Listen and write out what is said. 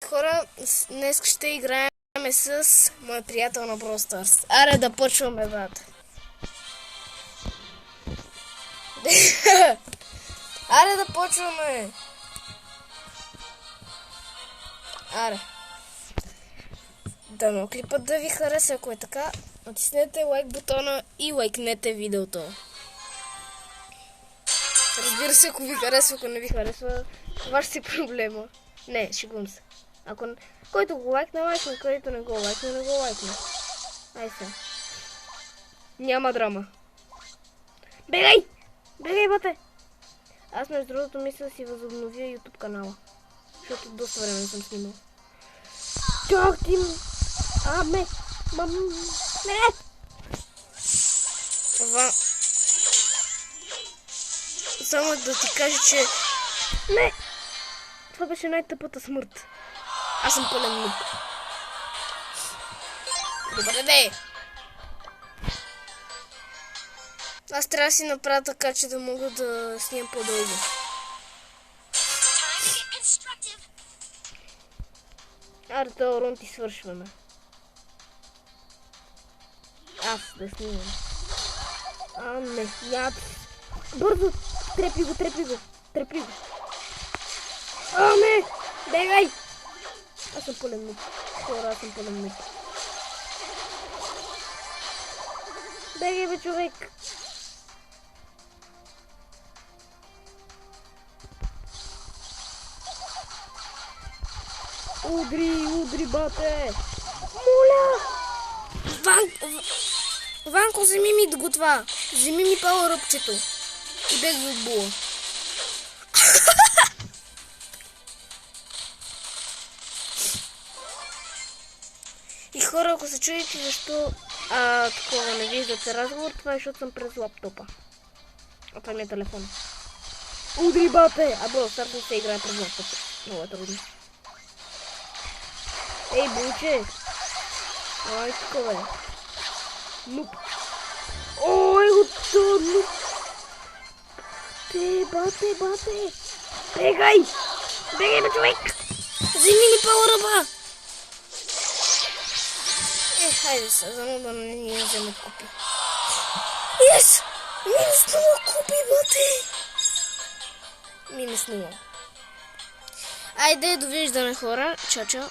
Хора, днес ще играем с мой приятел на Brawl Stars. Аре да почваме, брат. Аре да почваме. Аре. Дано клипът да ви хареса, ако е така. Натиснете лайк бутона и лайкнете видеото. Разбира се, ако ви харесва, ако не ви харесва, това ще си проблема. Не, шегувам се. Ако който го лайкне, лайкне, който не го лайкне, не го лайкне. Ай се. Няма драма. Бегай! Бегай, бате! Аз между другото мисля да си възобновя YouTube канала. Защото доста време не съм снимал. Чак ти... Аме! Не! Това... Само да ти кажа, че... Не! Това беше най-тъпата смърт. Аз съм пълен нуб. Добре, де! Аз трябва да си направя така, че да мога да снимам по-дълго. Аре, този рун ти свършваме. Аз да снимам. Не, яд. Бързо! Трепи го, трепи го! Трепи го! Не! Бегай! Аз съм пълен нуб. Хора, аз съм пълен нуб. Бегай, бе, човек! Удри, бате! Моля! Ванко, вземи ми го това. Вземи ми пауъръпчето. И бегай от була. И хора, ако се чудите защо такова не виждате разговор, това е защото съм през лаптопа. А това ми е телефон. Удри, бате! Бро, старт се играе през лаптопа. Много е трудно. Ей, булче! Ай, такова е. Нуп. Ой, готово, нуп. Бате! Бегай! Бегай, бе, човек! Вземи ми пауъръпа! Хайде се, за да не ни вземат купи. Yes! Минус 0 купи, бате! Минус 0. Айде, довиждане, хора. Чао.